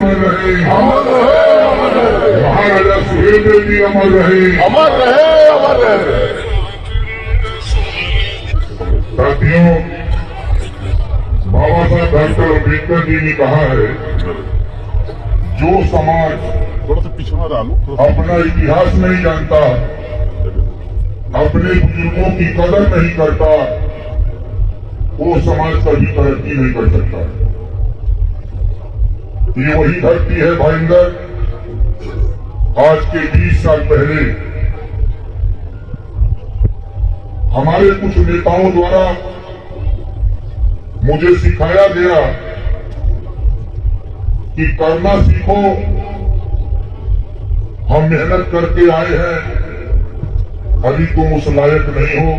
अमर रहे, महाराजा सुहेलदेव जी अमर रहे, अमर रहे, अमर रहे। साथियों, बाबा साहब डॉक्टर अम्बेडकर जी ने कहा है, जो समाज थोड़ा सा पीछे में डालो। अपना इतिहास नहीं जानता, अपने बुजुर्गों की कदर नहीं करता, वो समाज कभी तरक्की नहीं कर सकता। ये वही धरती है भाईंदर, आज के 20 साल पहले हमारे कुछ नेताओं द्वारा मुझे सिखाया गया कि करना सीखो, हम मेहनत करके आए हैं, अभी तुम उस लायक नहीं हो।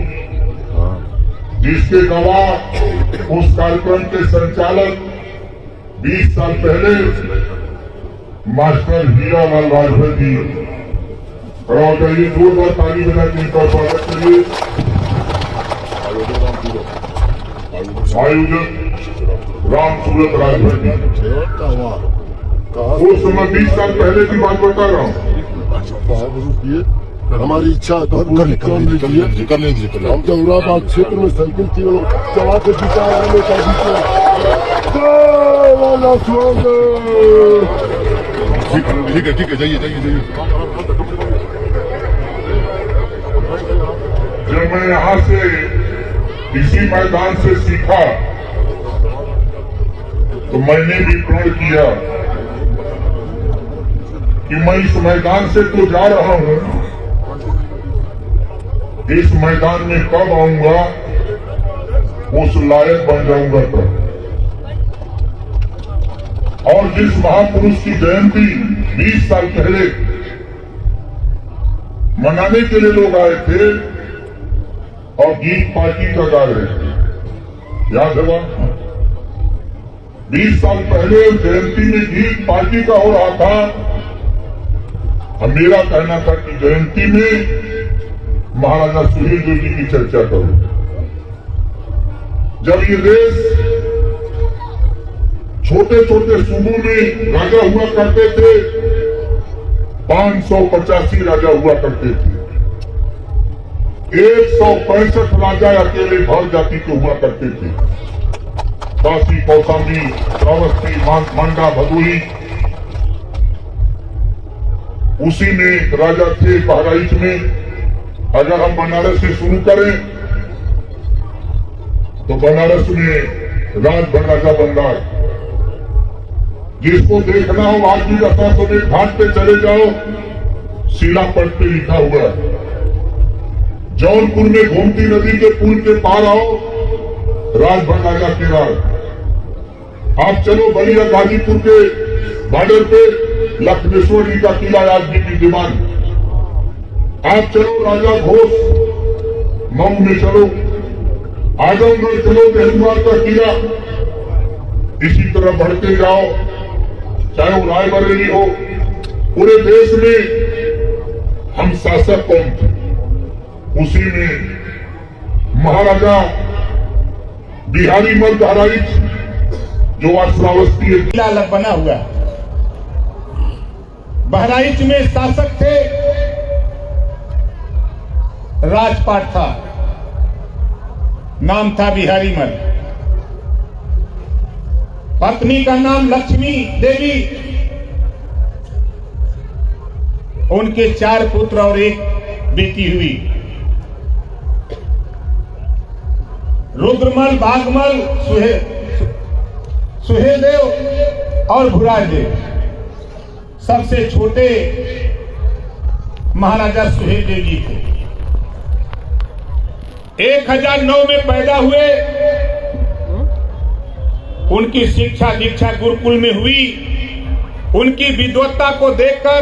जिसके गवाह उस कार्यक्रम के संचालक 20 साल पहले मास्टर हीरालाल राजभर जी, और कहिए जोरदार ताली बजा के इनका स्वागत करिए। आयोजक राम सूरत राजभर जी, उस समय 20 साल पहले की बात बता रहा हूँ। हमारी इच्छा कर लीजिए। हम जमराबाद क्षेत्र में साइकिल चला के ठीक है जाइए। जब मैं यहाँ से इसी मैदान से सीखा तो मैंने भी प्रण किया कि मैं इस मैदान से तो जा रहा हूँ, इस मैदान में कब आऊंगा, उस लायक बन जाऊंगा तब। और जिस महापुरुष की जयंती 20 साल पहले मनाने के लिए लोग आए थे और गीत पार्टी का गा रहे थे, याद है बात? 20 साल पहले जयंती में गीत पार्टी का हो रहा था। अब मेरा कहना था कि जयंती में महाराजा सुहेलदेव जी की चर्चा करो। जब ये देश छोटे छोटे सूबों में राजा हुआ करते थे, 585 राजा हुआ करते थे, 165 राजा अकेले भर जाति के हुआ करते थे। काशी, कौशाम्बी, श्रावस्ती, मांडा, भदोही, उसी में राजा थे। बहराइच में अगर हम बनारस से शुरू करें तो बनारस में राजभर राजा बंदार, जिसको देखना हो आज भी असासमें घाट पे चले जाओ, शिलापट पे लिखा हुआ है। जौनपुर में गोमती नदी के पुल के पार आओ, राजभर राजा के राज। आप चलो बलिया गाजीपुर के बॉर्डर पे, लक्ष्मेश्वर जी का किला आज भी विद्यमान। आप चलो राजा घोष मऊ में, चलो आजमगढ़, चलो देहरीवाल का किला। इसी तरह बढ़ते जाओ, चाहे वो रायबरेली हो। पूरे देश में हम शासक कौन थे, उसी में महाराजा बिहारी मल बहराइच जो आज श्रावस्ती किला अलग बना हुआ है। बहराइच में शासक थे, राजपाट था, नाम था बिहारी मल। पत्नी का नाम लक्ष्मी देवी। उनके 4 पुत्र और 1 बेटी हुई। रुद्रमल, भागमल, सुहेलदेव और भुराजदेव। सबसे छोटे महाराजा सुहेलदेव जी थे। 1009 में पैदा हुए। उनकी शिक्षा दीक्षा गुरुकुल में हुई। उनकी विद्वत्ता को देखकर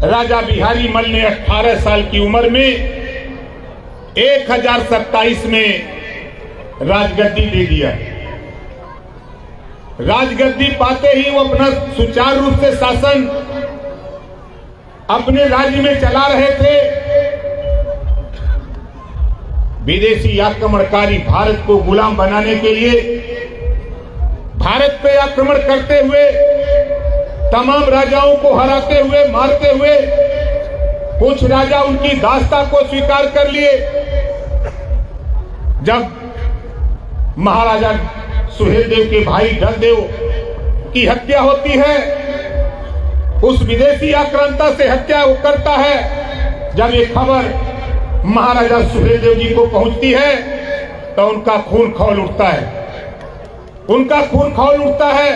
राजा बिहारी मल ने 18 साल की उम्र में 1027 में राजगद्दी दे दिया। राजगद्दी पाते ही वो अपना सुचारू रूप से शासन अपने राज्य में चला रहे थे। विदेशी आक्रमणकारी भारत को गुलाम बनाने के लिए भारत पे आक्रमण करते हुए तमाम राजाओं को हराते हुए, मारते हुए, कुछ राजा उनकी दास्ता को स्वीकार कर लिए। जब महाराजा सुहेलदेव के भाई ढलदेव की हत्या होती है, उस विदेशी आक्रांता से हत्या वो करता है, जब ये खबर महाराजा सुहेलदेव जी को पहुंचती है तो उनका खून खौल उठता है, उनका खून खौल उठता है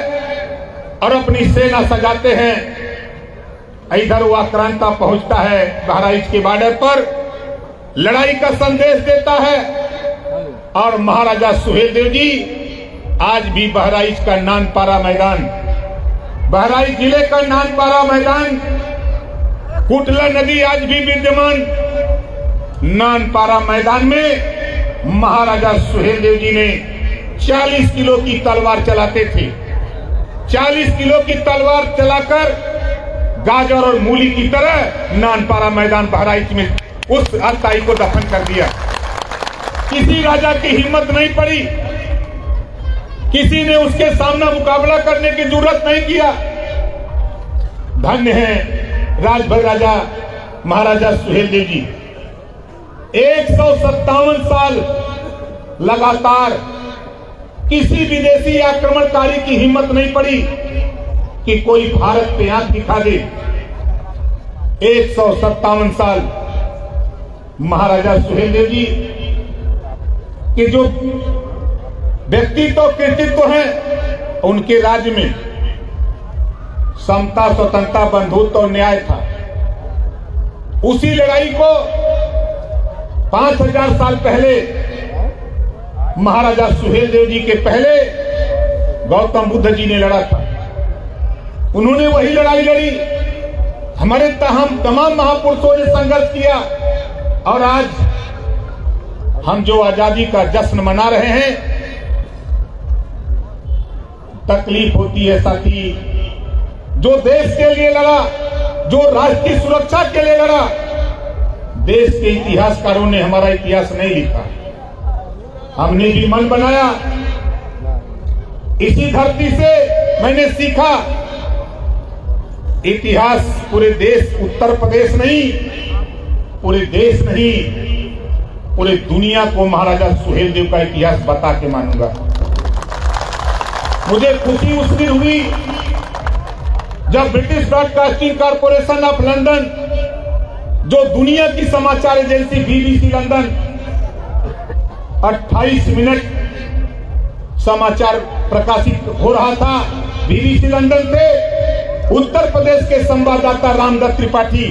और अपनी सेना सजाते हैं। इधर वो आक्रांता पहुंचता है बहराइच के बॉर्डर पर, लड़ाई का संदेश देता है और महाराजा सुहेलदेव जी आज भी बहराइच का नानपारा मैदान, बहराइच जिले का नानपारा मैदान, कुटला नदी आज भी विद्यमान नानपारा मैदान में महाराजा सुहेलदेव जी ने 40 किलो की तलवार चलाते थे। 40 किलो की तलवार चलाकर गाजर और मूली की तरह नानपारा मैदान बहराइच में उस अत्ताई को दफन कर दिया। किसी राजा की हिम्मत नहीं पड़ी, किसी ने उसके सामना मुकाबला करने की जरूरत नहीं किया। धन्य है राजभर राजा महाराजा सुहेलदेव जी। 157 साल लगातार किसी विदेशी आक्रमणकारी की हिम्मत नहीं पड़ी कि कोई भारत पे आंख दिखा दे। 157 साल महाराजा सुहेलदेव जी के जो व्यक्तित्व कृतित्व है, उनके राज्य में समता, स्वतंत्रता, बंधुत्व और न्याय था। उसी लड़ाई को 5000 साल पहले महाराजा सुहेलदेव जी के पहले गौतम बुद्ध जी ने लड़ा था। उन्होंने वही लड़ाई लड़ी, हमारे तमाम महापुरुषों ने संघर्ष किया और आज हम जो आजादी का जश्न मना रहे हैं, तकलीफ होती है साथी। जो देश के लिए लड़ा, जो राष्ट्र की सुरक्षा के लिए लड़ा, देश के इतिहासकारों ने हमारा इतिहास नहीं लिखा, हमने भी मन बनाया। इसी धरती से मैंने सीखा, इतिहास पूरे देश, उत्तर प्रदेश नहीं, पूरे देश नहीं, पूरे दुनिया को महाराजा सुहेलदेव का इतिहास बता के मानूंगा। मुझे खुशी उस दिन हुई जब British broadcasting corporation of London, जो दुनिया की समाचार एजेंसी बीबीसी लंदन, 28 मिनट समाचार प्रकाशित हो रहा था बीबीसी लंदन से। उत्तर प्रदेश के संवाददाता रामदत्त त्रिपाठी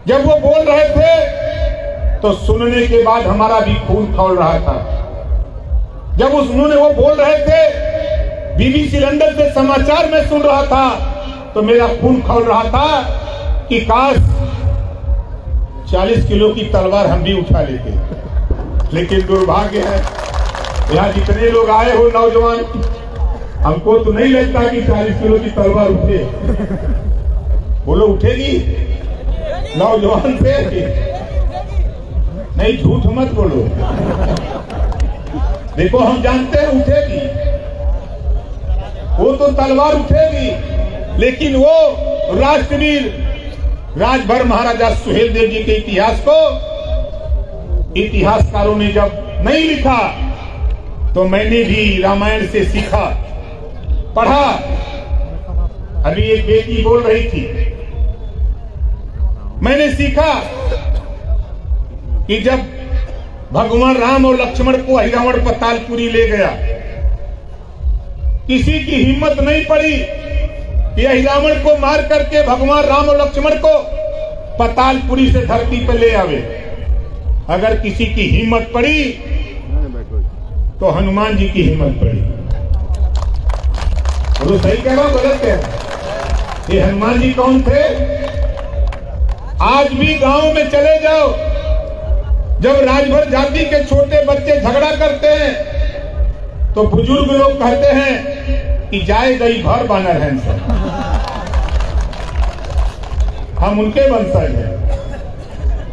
जब वो बोल रहे थे तो सुनने के बाद हमारा भी खून खौल रहा था। जब उन्होंने वो बोल रहे थे, बीबीसी लंदन से समाचार में सुन रहा था, तो मेरा खून खौल रहा था कि काश 40 किलो की तलवार हम भी उठा लेते। लेकिन दुर्भाग्य है, यहाँ जितने लोग आए हो नौजवान, हमको तो नहीं लगता कि 40 किलो की तलवार उठे। बोलो उठेगी नौजवान से? नहीं, झूठ मत बोलो। देखो हम जानते हैं उठेगी, वो तो तलवार उठेगी, लेकिन वो राष्ट्रवीर राजभर महाराजा सुहेलदेव जी के इतिहास को इतिहासकारों ने जब नहीं लिखा, तो मैंने भी रामायण से सीखा, पढ़ा। अभी एक बेटी बोल रही थी, मैंने सीखा कि जब भगवान राम और लक्ष्मण को अहिरावण पतालपुरी ले गया, किसी की हिम्मत नहीं पड़ी कि अहिरावण को मार करके भगवान राम और लक्ष्मण को पतालपुरी से धरती पर ले आवे। अगर किसी की हिम्मत पड़ी तो हनुमान जी की हिम्मत पड़ी। वो सही कह रहा हूं, गलत कह रहा? ये हनुमान जी कौन थे? आज भी गांव में चले जाओ, जब राजभर जाति के छोटे बच्चे झगड़ा करते हैं तो बुजुर्ग लोग कहते हैं कि जाए गई भर बानर हैं सब, हम उनके वंशज हैं।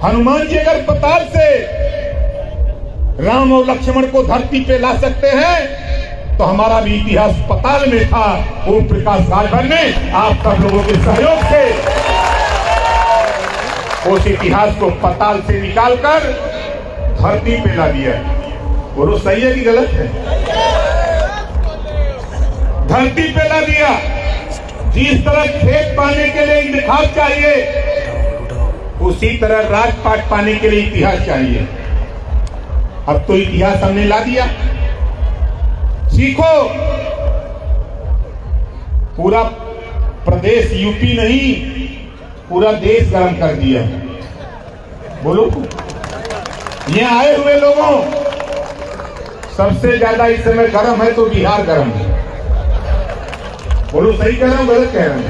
हनुमान जी अगर पताल से राम और लक्ष्मण को धरती पे ला सकते हैं, तो हमारा भी इतिहास पताल में था। ओम प्रकाश राजभर ने आप सब लोगों के सहयोग से उस इतिहास को पताल से निकालकर धरती पे ला दिया। बोलो सही है कि गलत है? धरती पे ला दिया। जिस तरह खेत पाने के लिए इंतखाब चाहिए, उसी तरह राजपाट पाने के लिए इतिहास चाहिए। अब तो इतिहास हमने ला दिया, सीखो। पूरा प्रदेश यूपी नहीं, पूरा देश गर्म कर दिया। बोलो, यहाँ आए हुए लोगों, सबसे ज्यादा इस समय गर्म है तो बिहार गर्म है। बोलो सही कह रहा हूं गलत कह रहा हूं?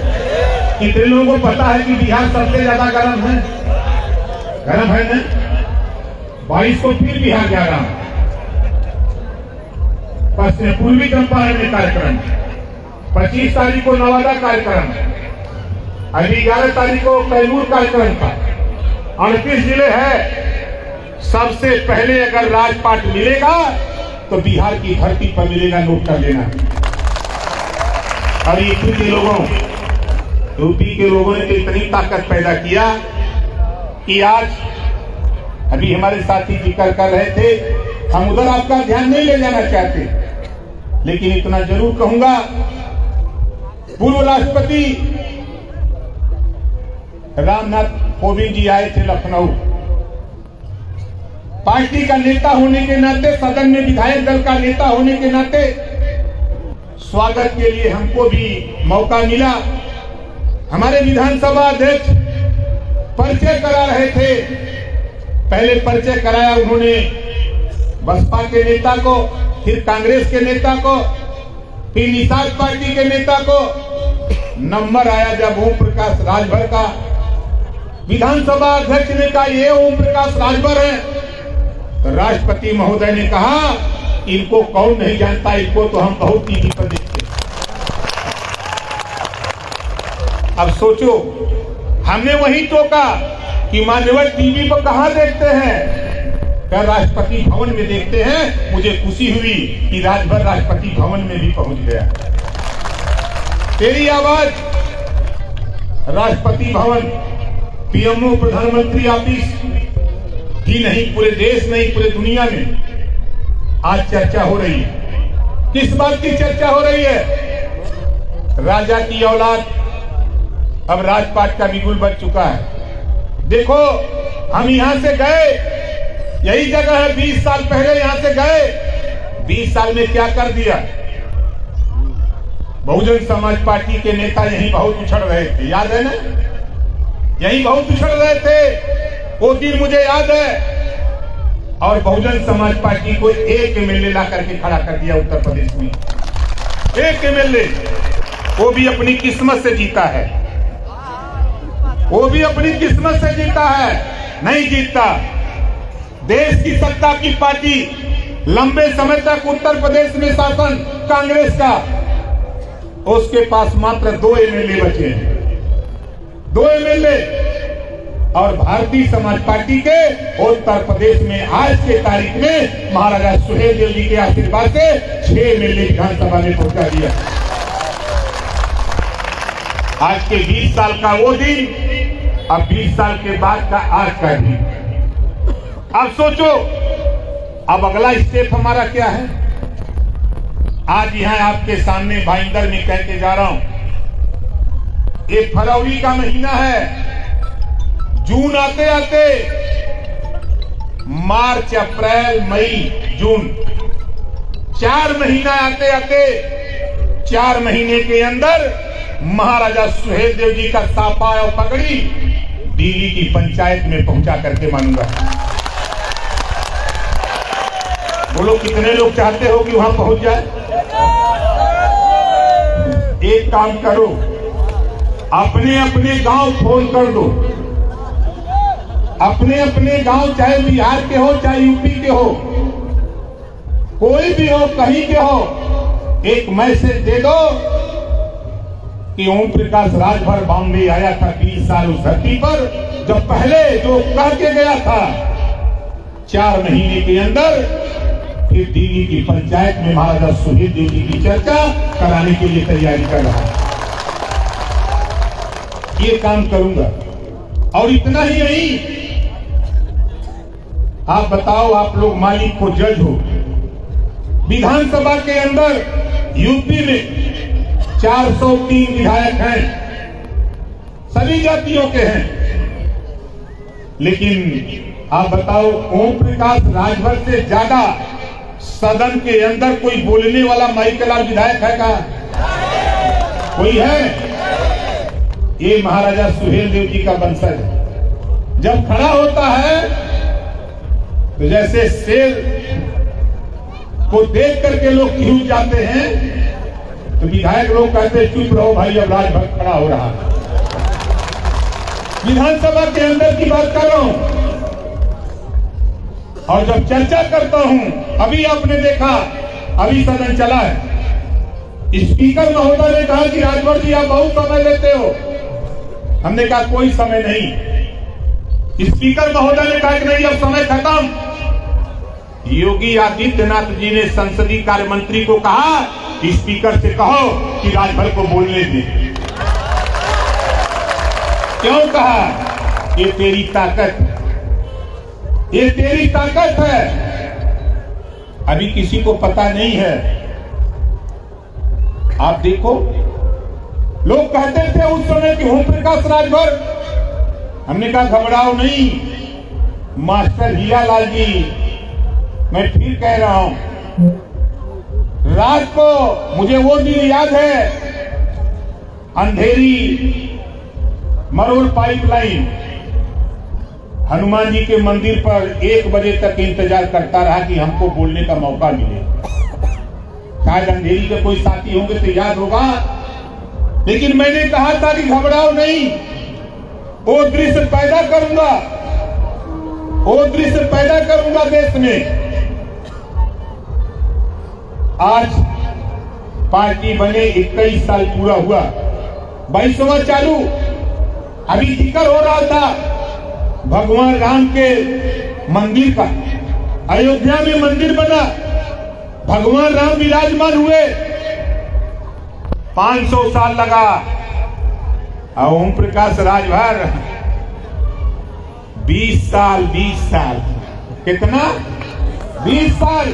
कितने लोगों को पता है कि बिहार सबसे ज्यादा गर्म है? गर्म है ना? 22 को फिर बिहार जा रहा हूं। पूर्वी चंपारण में कार्यक्रम, 25 तारीख को नवादा कार्यक्रम, अभी 11 तारीख को कैमूर कार्यक्रम था। 38 जिले है। सबसे पहले अगर राजपाट मिलेगा तो बिहार की धरती पर मिलेगा, नोट कर लेना। और यूपी के लोगों ने तो इतनी ताकत पैदा किया कि आज अभी हमारे साथी जिक्र कर रहे थे, हम उधर आपका ध्यान नहीं ले जाना चाहते, लेकिन इतना जरूर कहूंगा, पूर्व राष्ट्रपति रामनाथ कोविंद जी आए थे लखनऊ। पार्टी का नेता होने के नाते, सदन में विधायक दल का नेता होने के नाते स्वागत के लिए हमको भी मौका मिला। हमारे विधानसभा अध्यक्ष परिचय करा रहे थे। पहले परिचय कराया उन्होंने बसपा के नेता को, फिर कांग्रेस के नेता को, फिर निषाद पार्टी के नेता को। नंबर आया जब ओम प्रकाश राजभर का, विधानसभा अध्यक्ष ने कहा ये ओम प्रकाश राजभर है, तो राष्ट्रपति महोदय ने कहा इनको कौन नहीं जानता, इनको तो हम बहुत टीवी पर देखते। अब सोचो, हमने वही टोका कि मान्यवर टीवी पर कहां देखते हैं, क्या राष्ट्रपति भवन में देखते हैं। मुझे खुशी हुई कि राजभर राष्ट्रपति भवन में भी पहुंच गया। तेरी आवाज राष्ट्रपति भवन, पीएमओ प्रधानमंत्री ऑफिस ही नहीं, पूरे देश नहीं, पूरे दुनिया में आज चर्चा हो रही है। किस बात की चर्चा हो रही है? राजा की औलाद अब राजपाट का बिगुल बच चुका है। देखो, हम यहां से गए, यही जगह है, 20 साल पहले यहां से गए। 20 साल में क्या कर दिया? बहुजन समाज पार्टी के नेता यहीं बहुत उछल रहे थे, याद है ना? यहीं बहुत उछल रहे थे, वो दिन मुझे याद है। और बहुजन समाज पार्टी को एक एमएलए ला करके खड़ा कर दिया उत्तर प्रदेश में। एक एमएलए, वो भी अपनी किस्मत से जीता है, वो भी अपनी किस्मत से जीता है। नहीं जीतता देश की सत्ता की पार्टी, लंबे समय तक उत्तर प्रदेश में शासन कांग्रेस का, उसके पास मात्र 2 एमएलए बचे हैं, 2 एमएलए। और भारतीय समाज पार्टी के उत्तर प्रदेश में आज के तारीख में महाराजा सुहेलदेव जी के आशीर्वाद से 6 एमएलए विधानसभा में पहुंचा दिया। आज के 20 साल का वो दिन, अब 20 साल के बाद का आज का दिन। अब सोचो, अब अगला स्टेप हमारा क्या है? आज यहां आपके सामने भाईंदर में कह के जा रहा हूं, ये फरवरी का महीना है। जून आते आते मार्च, अप्रैल, मई, जून, 4 महीना आते आते 4 महीने के अंदर महाराजा सुहेलदेव जी का साफा और पगड़ी दिल्ली की पंचायत में पहुंचा करके मानूंगा। बोलो कितने लोग चाहते हो कि वहां पहुंच जाए? एक काम करो, अपने अपने गांव फोन कर दो, अपने अपने गांव, चाहे बिहार के हो चाहे यूपी के हो, कोई भी हो, कहीं के हो, एक मैसेज दे दो कि ओम प्रकाश राजभर बॉम्बे आया था 20 साल उस धरती पर, जब पहले जो कह के गया था 4 महीने के अंदर फिर दिल्ली की पंचायत में महाराजा सुहेलदेव जी की चर्चा कराने के लिए तैयारी कर रहा है। ये काम करूंगा। और इतना ही नहीं, आप बताओ, आप लोग मालिक को जज हो। विधानसभा के अंदर यूपी में 403 विधायक हैं, सभी जातियों के हैं, लेकिन आप बताओ ओम प्रकाश राजभर से ज्यादा सदन के अंदर कोई बोलने वाला माइकलाल विधायक है का? कोई है? ये महाराजा सुहेलदेव जी का वंशज है। जब खड़ा होता है तो जैसे शेर को देख करके लोग हिल जाते हैं, तो विधायक लोग कहते हैं चुप रहो भाई, अब राजभर खड़ा हो रहा है। विधानसभा के अंदर की बात कर रहा हूं। और जब चर्चा करता हूं, अभी आपने देखा, अभी सदन चला है, स्पीकर महोदय ने कहा कि राजभर जी आप बहुत समय लेते हो। हमने कहा कोई समय नहीं। स्पीकर महोदय ने कहा कि नहीं, अब समय खत्म। योगी आदित्यनाथ जी ने संसदीय कार्य मंत्री को कहा कि स्पीकर से कहो कि राजभर को बोलने दे। क्यों कहा? ये तेरी ताकत, ये तेरी ताकत है। अभी किसी को पता नहीं है। आप देखो, लोग कहते थे उस समय कि ओम प्रकाश राजभर। हमने कहा घबराओ नहीं, मास्टर हीरालाल जी, मैं फिर कह रहा हूं, रात को मुझे वो दिन याद है, अंधेरी मरोड़ पाइपलाइन, हनुमान जी के मंदिर पर 1 बजे तक इंतजार करता रहा कि हमको बोलने का मौका मिले। शायद अंधेरी के कोई साथी होंगे तो याद होगा, लेकिन मैंने कहा था कि घबराओ नहीं, वो दृश्य पैदा करूंगा, वो दृश्य पैदा करूंगा देश में। आज पार्टी बने 21 साल पूरा हुआ, 22वां चालू। अभी जिक्र हो रहा था भगवान राम के मंदिर का, अयोध्या में मंदिर बना, भगवान राम विराजमान हुए, 500 साल लगा। और ओम प्रकाश राजभर 20 साल, कितना? 20 साल।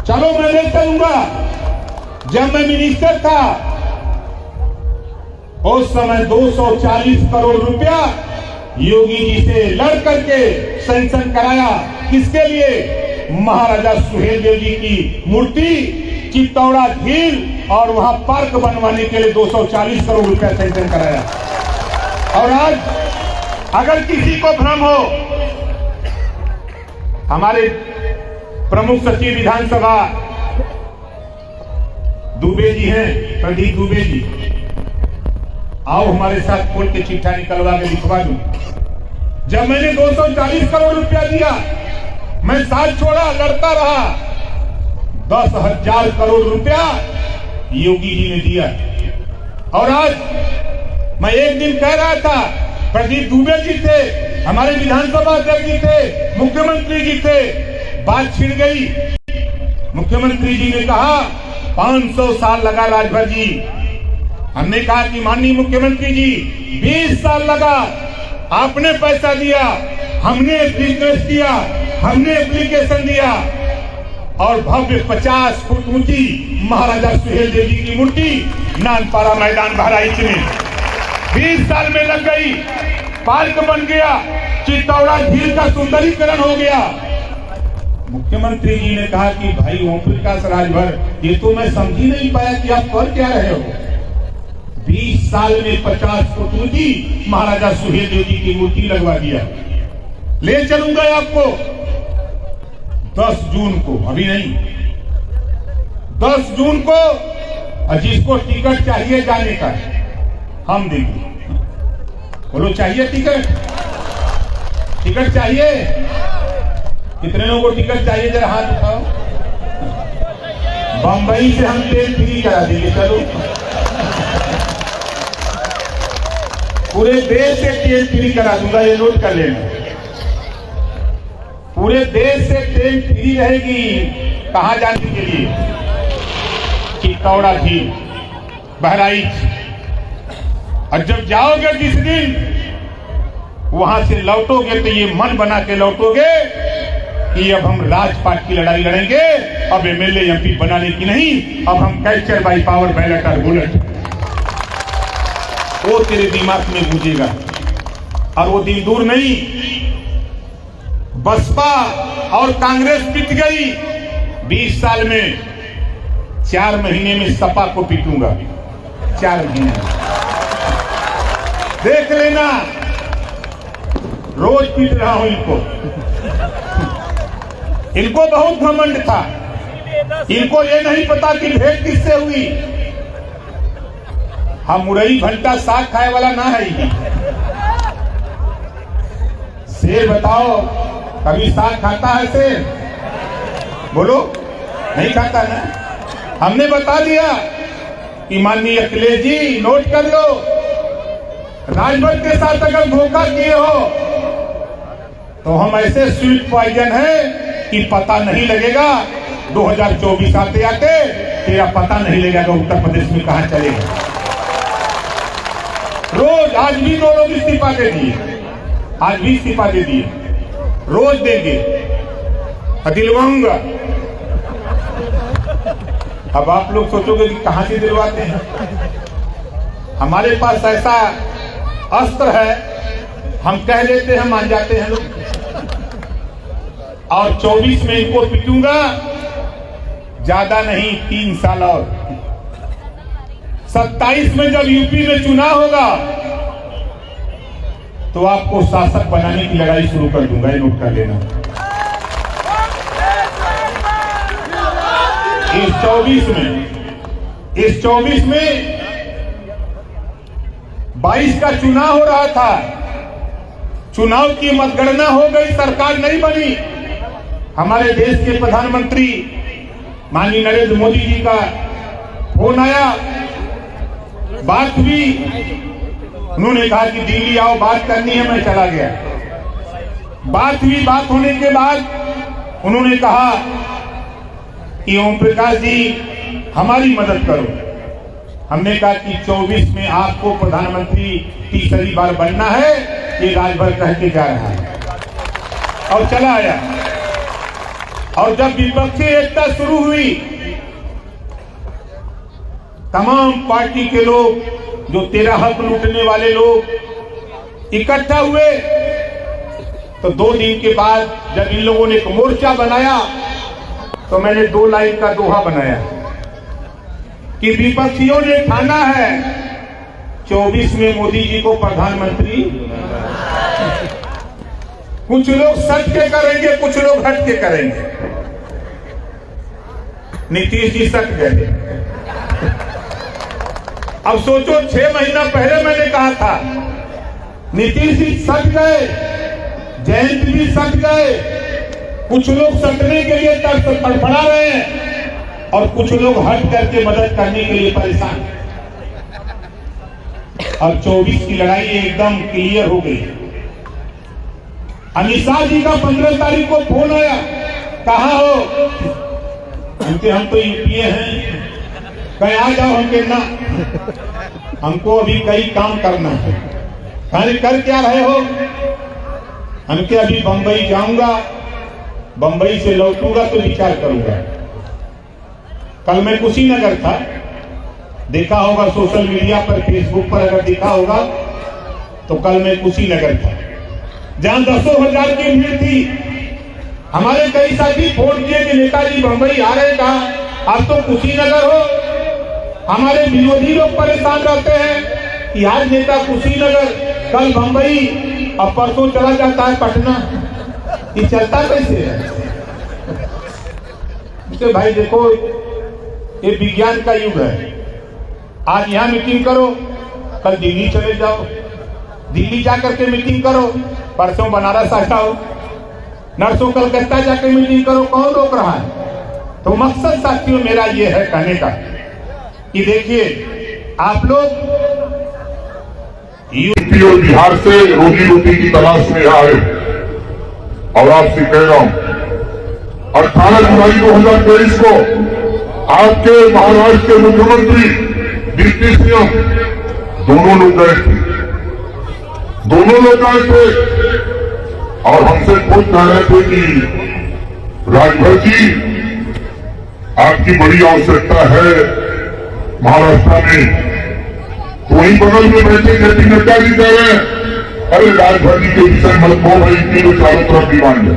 चलो मैं ले चलूंगा। जब मैं मिनिस्टर था उस समय 240 करोड़ रुपया योगी जी से लड़ करके सैंक्शन कराया। किसके लिए? महाराजा सुहेलदेव जी की मूर्ति, चित्तौड़ा झील और वहां पार्क बनवाने के लिए 240 करोड़ रुपया सैंक्शन कराया। और आज अगर किसी को भ्रम हो, हमारे प्रमुख सचिव विधानसभा दुबे जी हैं, प्रदीप दुबे जी, आओ हमारे साथ खोल के चिट्ठा निकलवा के लिखवा दूं। जब मैंने 240 करोड़ रुपया दिया, मैं साथ छोड़ा, लड़ता रहा। 10,000 करोड़ रुपया योगी जी ने दिया। और आज मैं एक दिन कह रहा था, प्रदीप दुबे जी थे, हमारे विधानसभा अध्यक्ष जी थे, मुख्यमंत्री जी थे, बात छिड़ गई। मुख्यमंत्री जी ने कहा 500 साल लगा राजभर जी। हमने कहा कि माननीय मुख्यमंत्री जी 20 साल लगा, आपने पैसा दिया, हमने बिजनेस किया, हमने एप्लीकेशन दिया, और भव्य 50 फुट ऊंची महाराजा सुहेलदेव जी की मूर्ति नानपारा मैदान बहराइच में 20 साल में लग गई। पार्क बन गया, चित्तौड़ा झील का सुंदरीकरण हो गया। मुख्यमंत्री जी ने कहा कि भाई ओम प्रकाश राजभर, ये तो मैं समझ ही नहीं पाया कि आप कर क्या रहे हो। 20 साल में 50 फुट ऊंची महाराजा सुहेलदेव जी की मूर्ति लगवा दिया। ले चलूंगा आपको 10 जून को, अभी नहीं, 10 जून को, और जिसको टिकट चाहिए जाने का हम देंगे। बोलो चाहिए टिकट? टिकट चाहिए? कितने लोगों को टिकट चाहिए, जरा हाथ उठाओ। बंबई से हम तेल फ्री करा देंगे। चलो, पूरे देश से तेल फ्री करा दूंगा, ये नोट कर लेना। पूरे देश से ट्रेन फ्री रहेगी। कहाँ जाने के लिए? चित्तौड़ा झील, बहराइच। और जब जाओगे जिस दिन वहां से लौटोगे तो ये मन बना के लौटोगे कि अब हम राजपाट की लड़ाई लड़ेंगे, अब एमएलए एमपी बनाने की नहीं, अब हम कैप्चर बाय पावर बैलेट और बुलेट। वो तेरे दिमाग में गूंजेगा और वो दिन दूर नहीं। बसपा और कांग्रेस पिट गई 20 साल में, 4 महीने में सपा को पीटूंगा। 4 महीने देख लेना, रोज पीट रहा हूं इनको। इनको बहुत घमंड था, इनको ये नहीं पता कि भेंट किससे हुई। हम मुरई घंटा साग खाए वाला ना है ये। शेर बताओ, कभी साग खाता है शेर? बोलो, नहीं खाता ना। हमने बता दिया कि माननीय अखिलेश जी नोट कर लो, राजभर के साथ अगर धोखा किए हो तो हम ऐसे स्वीट पॉइजन है कि पता नहीं लगेगा। 2024 आते आते तेरा पता नहीं लगेगा उत्तर प्रदेश में कहां चलेगा। रोज, आज भी 2 लोग इस्तीफा दे दिए, आज भी इस्तीफा दे दिए, रोज देंगे, दिलवाऊंगा। अब आप लोग सोचोगे कि कहां से दिलवाते हैं। हमारे पास ऐसा अस्त्र है, हम कह देते हैं मान जाते हैं लोग। और 24 में इनको पीटूंगा, ज्यादा नहीं 3 साल और। 27 में जब यूपी में चुनाव होगा तो आपको शासक बनाने की लड़ाई शुरू कर दूंगा, ये नोट कर लेना। इस 24 में 22 का चुनाव हो रहा था, चुनाव की मतगणना हो गई, सरकार नहीं बनी। हमारे देश के प्रधानमंत्री माननीय नरेंद्र मोदी जी का फोन आया, बात हुई, उन्होंने कहा कि दिल्ली आओ, बात करनी है। मैं चला गया, बात हुई, बात होने के बाद उन्होंने कहा कि ओम प्रकाश जी हमारी मदद करो। हमने कहा कि 24 में आपको प्रधानमंत्री तीसरी बार बनना है, ये राजभर कह के जा रहा है। और चला आया। और जब विपक्षी एकता शुरू हुई, तमाम पार्टी के लोग, जो तेरा हक लूटने वाले लोग इकट्ठा हुए, तो 2 दिन के बाद जब इन लोगों ने एक मोर्चा बनाया तो मैंने 2 लाइन का दोहा बनाया कि विपक्षियों ने ठाना है 24 में मोदी जी को प्रधानमंत्री। कुछ लोग सच के करेंगे, कुछ लोग हट के करेंगे। नीतीश जी सट गए। अब सोचो, 6 महीना पहले मैंने कहा था, नीतीश जी सट गए, जयंत भी सट गए, कुछ लोग सटने के लिए तड़फड़ा रहे हैं और कुछ लोग हट करके मदद करने के लिए परेशान। और 24 की लड़ाई एकदम क्लियर हो गई। अमित शाह जी का 15 तारीख को फोन आया, कहाँ हो? क्योंकि हम तो यूपीए हैं, कहीं आ जाओ। हमके ना, हमको अभी कई काम करना है। कर क्या रहे हो? हमके अभी बंबई जाऊंगा, बंबई से लौटूंगा तो विचार करूंगा। कल मैं कुशीनगर था, देखा होगा सोशल मीडिया पर, फेसबुक पर अगर देखा होगा तो कल मैं कुशीनगर था, जहां 10,000 की भीड़ थी। हमारे कई साथी फोन किए कि नेताजी बंबई आ रहे, कहा आप तो कुशीनगर हो। हमारे विरोधी लोग परेशान रहते हैं कि आज नेता कुशीनगर, कल बंबई, अब परसों चला जाता है पटना। ये चलता कैसे है? तो भाई देखो, ये विज्ञान का युग है। आज यहाँ मीटिंग करो, कल दिल्ली चले जाओ, दिल्ली जाकर के मीटिंग करो, परसों बनारस आ जाओ, नरसों कलकत्ता जाकर मीटिंग करो। कौन रोक रहा है? तो मकसद साथियों मेरा ये है कहने का कि देखिए, आप लोग यूपी और बिहार से रोजी रोटी की तलाश में आए, और आपसे कह रहा हूं 18 जुलाई 2023 को आपके महाराष्ट्र के मुख्यमंत्री डिप्टी सीएम दोनों लोग गए थे और हमसे खुद कह रहे थे कि राजभर जी आपकी बड़ी आवश्यकता है महाराष्ट्र में। तो वहीं बगल में बैठे जेपी नड्डा जी कह रहे हैं अरे राजभर जी के विषय मत हो भाई, इतनी तो चारों तरफ डिमांड है।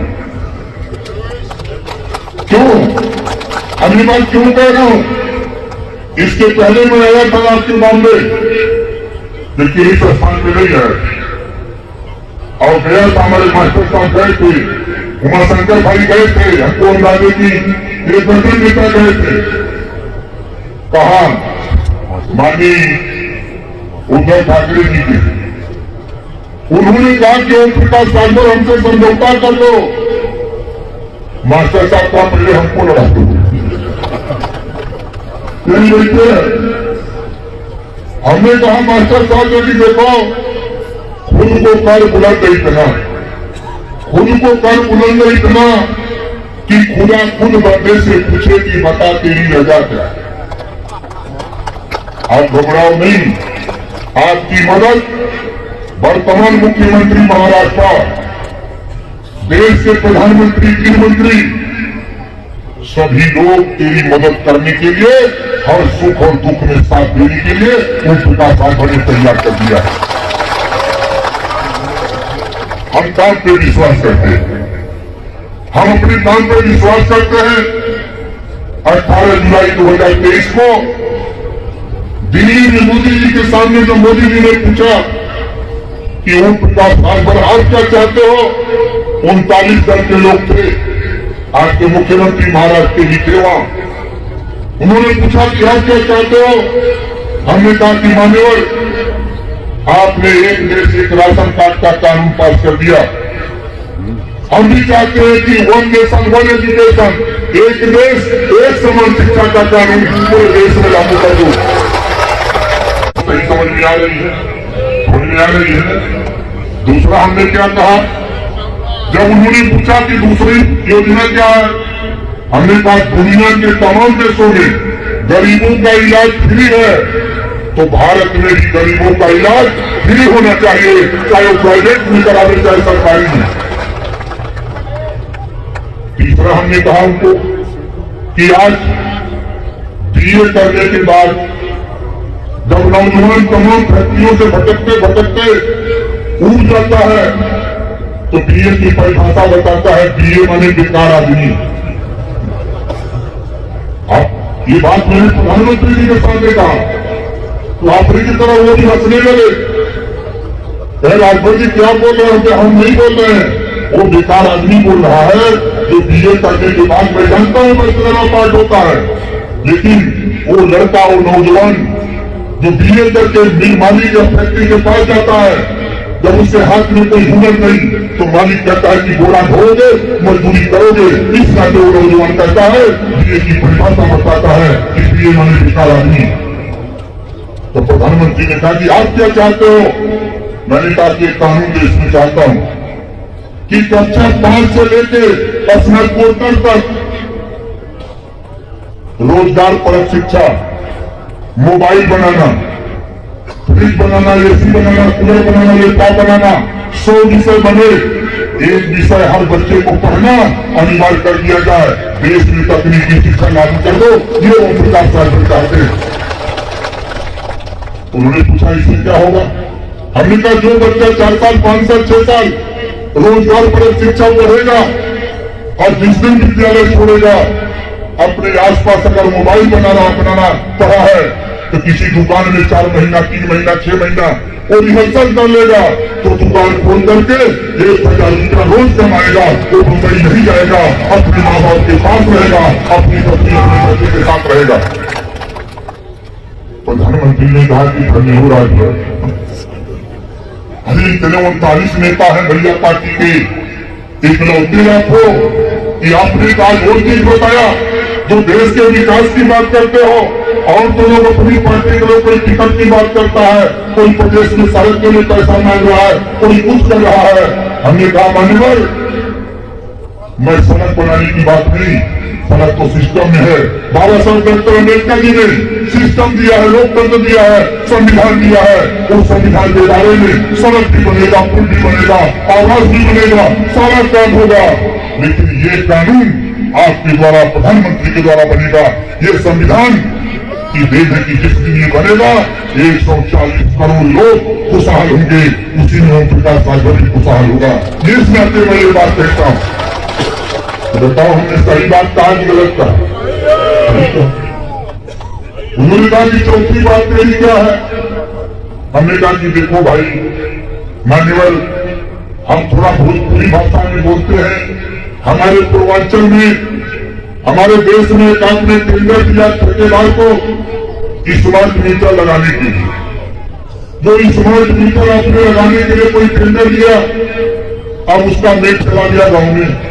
क्यों अगली बात क्यों कह रहा हूं? इसके पहले मैं आया था आपके बॉम्बे, लेकिन इस स्थान में नहीं आया और गया था हमारे मास्टर साहब गए थे, उमाशंकर भाई गए थे, हमको अंदाजे की एक बर्तन नेता गए थे। कहा माननीय उद्धव ठाकरे जी के, उन्होंने कहा कि ओम प्रकाश राजभर हमसे समझौता कर लो। मास्टर साहब का पहले हमको लड़ा दो, हमने कहा मास्टर साहब ने कि देखो खुद को कर बुलंद इतना, खुद को कर बुलंद इतना कि खुदा खुद बंदे से पूछे कि बता तेरी रजा क्या है। आप घबराओ नहीं, आपकी मदद वर्तमान मुख्यमंत्री महाराष्ट्र, देश के प्रधानमंत्री, गृह मंत्री, सभी लोग तेरी मदद करने के लिए, हर सुख और दुख में साथ देने के लिए ओम प्रकाश राजभर ने तैयार कर दिया है। हम काम पे विश्वास करते हैं, हम अपने काम पे विश्वास करते हैं। 18 जुलाई 2023 को दिल्ली में मोदी जी के सामने जब मोदी जी ने पूछा कि ओम प्रकाश राजभर आप क्या चाहते हो, 39 दल के लोग थे, आज के मुख्यमंत्री महाराष्ट्र के भी थे वहां। उन्होंने पूछा कि आप क्या चाहते हो? हमने कहा कि मान्यवर आपने एक देश एक राशन कार्ड का कानून पास कर दिया, हम भी चाहते हैं कि वन नेशन वन एजुकेशन, एक देश एक समान शिक्षा का कानून पूरे देश में लागू कर दो। सही समझ में आ रही है? समझ में आ रही है? दूसरा हमने क्या कहा जब उन्होंने पूछा कि दूसरी योजना क्या है, हमने कहा दुनिया के तमाम देशों में गरीबों का इलाज फ्री है, तो भारत में भी गरीबों का इलाज फ्री होना चाहिए, चाहे वो प्राइवेट में करावे चाहे सरकारी में। तीसरा हमने कहा उनको कि आज बीए करने के बाद जब नौजवान तमाम फैक्ट्रियों से भटकते भटकते उठ जाता है तो बीए की परिभाषा बताता है बीए माने बेकार आदमी। अब ये बात मैंने प्रधानमंत्री जी के सामने कहा तो आपने की तरह वो भी हंसने लगे, राजभर जी क्या बोल रहे हैं? हम नहीं बोल रहे हैं, वो बेकार आदमी बोल रहा है जो बीए करने के बाद मैं जानता हूं मैं कितना पार्ट होता है, लेकिन वो लड़का वो नौजवान जो बीए करके मिल मालिक या फैक्ट्री के पास जाता है, जब उसके हाथ में कोई हुनर नहीं तो मालिक कहता है कि बोरा ढोगे मजदूरी करोगे, इस नाते वो नौजवान कहता है बीए की परिभाषा बताता है कि बीए माने बेकार आदमी। तो प्रधानमंत्री ने कहा कि आप क्या चाहते हो? मैंने कहा कि कानून देश में चाहता हूं कि कक्षा 5 से लेकर स्नातकोत्तर तक रोजगार परक शिक्षा, मोबाइल बनाना, फ्रिज बनाना, एसी बनाना, कूलर बनाना, लैपटॉप बनाना, 100 विषय बने, एक विषय हर बच्चे को पढ़ना अनिवार्य कर दिया जाए, देश में तकनीकी शिक्षा लागू कर दो, ये ओम प्रकाश राजभर चाहते हैं। उन्होंने पूछा इसमें क्या होगा? हमने कहा जो बच्चा 4 साल 5 साल 6 साल रोजगार परक शिक्षा पढ़ेगा और जिस दिन विद्यालय छोड़ेगा अपने आसपास अगर मोबाइल बनाना पड़ा है तो किसी दुकान में 4 महीना 3 महीना 6 महीना वो रिहर्सल कर लेगा तो दुकान खोल करके 1000 रुपया रोज कमाएगा, वो मुंबई नहीं जाएगा, अपने माँ बाप के साथ रहेगा, अपनी पत्नी अपने बच्चे के साथ रहेगा। प्रधानमंत्री ने कहा कि धन्य हो राजभर, अरे इतने 39 नेता है भैया पार्टी के, इकलौते आप हो कि आपने आज वो चीज बताया जो देश के विकास की बात करते हो, और तो लोग अपनी पार्टी के लोग कोई टिकट की बात करता है, कोई प्रदेश में सड़क के लिए पैसा मांग रहा है, कोई कुछ कर रहा है। हमने कहा मान्यवर मैं सड़क बनाने की बात नहीं, सड़क तो सिस्टम में है। बाबा साहब डॉक्टर अम्बेडकर जी ने सिस्टम दिया है, लोकतंत्र दिया है, संविधान दिया है। उस संविधान के बारे में सड़क भी बनेगा, पुल भी बनेगा, आवास भी बनेगा, सारा काम होगा। लेकिन ये कानून आपके द्वारा, प्रधानमंत्री के द्वारा बनेगा। ये संविधान की देन है कि जिस दिन ये बनेगा 140 करोड़ लोग खुशहाल होंगे, उसी में ओम प्रकाश राजभर भी खुशहाल होगा। इस नाते मैं ये बात कहता हूँ। बताओ हमने सही बात कहा कि गलत कहा? उन्होंने कहा कि चौथी बात मेरी क्या है? हमने कहा कि देखो भाई मान्यवर, हम थोड़ा भोजपुरी भाषा में बोलते हैं। हमारे पूर्वांचल में, हमारे देश में एक आपने टेंडर दिया ठेकेदार को स्मार्ट मीटर लगाने के लिए। जो स्मार्ट मीटर आपने लगाने के लिए कोई टेंडर दिया, अब उसका मेट चला गया गांव में।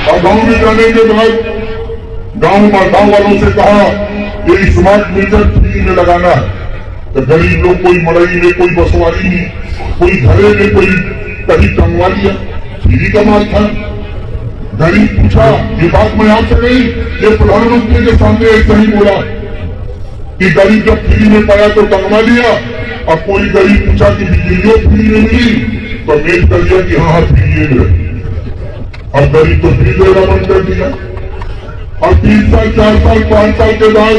और गांव में जाने के बाद गांव वालों से कहा ये स्मार्ट मीटर फ्री में लगाना है। तो गरीब लोग, कोई मड़ई में, कोई बसवारी में, कोई घरे में, कोई कहीं टंगवा लिया, फ्री का माल था। गरीब पूछा, ये बात मैं आपसे नहीं, ये प्रधानमंत्री के सामने ऐसा ही बोला कि गरीब जब फ्री में पाया तो टंगवा लिया। अब कोई गरीब पूछा कि बिजलियों फ्री में मिली, तो मेल कर दिया कि हाँ फ्री में रही। अब गरीब तो फ्री देना बंद कर दिया। और 3 साल, 4 साल, 5 साल के बाद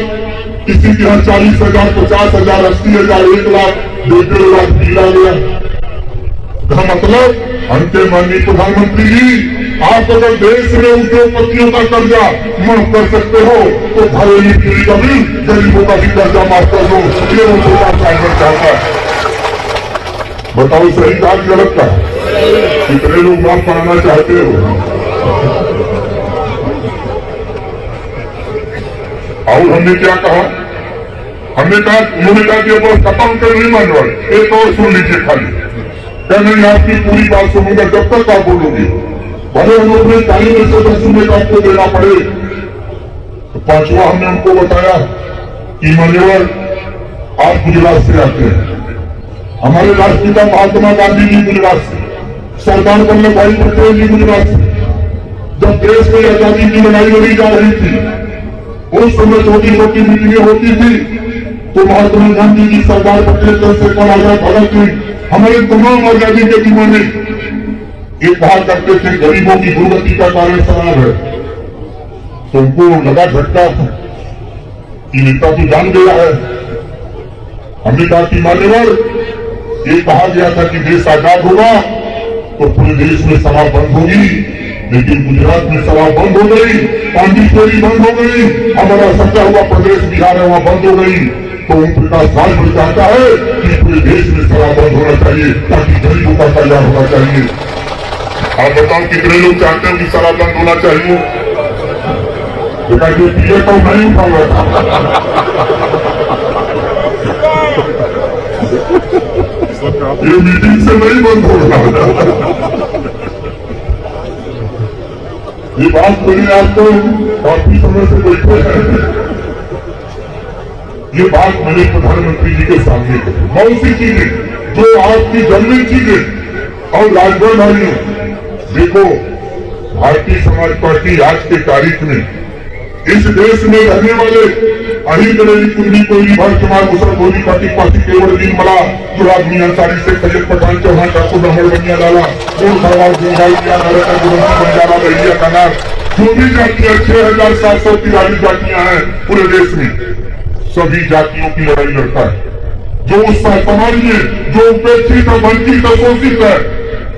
किसी के यहाँ 40,000, 50,000, 80,000, 1 लाख, 1.5 लाख बिल आ गया। का मतलब हमके माननीय प्रधानमंत्री जी, आप अगर देश में उद्योगपतियों का कर्जा माफ कर सकते हो तो घरेलू बिजली का बिल, गरीबों का भी कर्जा माफ कर दो। ये वो साइबर चाहता है। बताओ सही कहा कि गलत कहा? कितने लोग माफ कराना चाहते हो? और हमने क्या कहा? हमने कहा, उन्होंने कहा कि बस खत्म कर नहीं मानवर, एक और सुन लीजिए खाली। क्या नहीं, आपकी पूरी बात सुनूंगा जब तक आप बोलोगे। भले हम अपने 40 में से 10 रुपये का आपको देना पड़े। तो 5वां हमने उनको बताया कि मान्यवर आप गुजरात से आते हैं, हमारे राष्ट्रपिता महात्मा गांधी जी गुजरात से, सरदार वल्लभ भाई पटेल जी गुजरात से। जब देश में आजादी की लड़ाई लड़ी जा रही थी, उस समय छोटी छोटी मीटिंगें होती थी, तो महात्मा गांधी जी, सरदार पटेल, चंद्रशेखर आजाद, भगत सिंह, हमारे तमाम आजादी के दीवाने ये कहा करते थे गरीबों की दुर्गति का कारण शराब है। तो उनको लगा झटका कि नेता तो जान गया है। हमने कहा कि मान्यवर, ये कहा गया था कि देश आजाद होगा तो पूरे देश में शराब बंद होगी, लेकिन गुजरात में शराब बंद हो गई, पांडिचेरी बंद हो गई, हमारा सचा हुआ प्रदेश बिहार है वहां बंद हो गई। तो ओम प्रकाश राजभर चाहता है कि पूरे देश में शराब बंद होना चाहिए ताकि गरीबों का कल्याण होना चाहिए। आप बताओ कितने लोग चाहते हैं कि शराब बंद होना चाहिए? देखा जो पिए तो नहीं उठा हुआ था। ये मीटिंग से नहीं बंद हो रहा। ये बात मेरी आपको काफी समय से बैठे हैं, ये बात मैंने प्रधानमंत्री जी के सामने कही। बहुत सी चीजें जो आपकी जन्मी चीजें और राजभर भाइयों, देखो भारतीय समाज पार्टी आज के तारीख में इस देश में रहने वाले अहिर गलेरी कुंडी कोयली भर कुमार मुसर गोली पाटी पासी केवल दीन मला जुराब मियां सारी से सैयद पठान चौहान ठाकुर ब्राह्मण बनिया लाला गोल खरवाल गुंगाई किया नारका गुरुजी बंजारा बहिया कनार, जो भी जातियां 6,743 जातियां हैं पूरे देश में, सभी जातियों की लड़ाई लड़ता है। जो उस समाज में जो उपेक्षित और वंचित और शोषित है,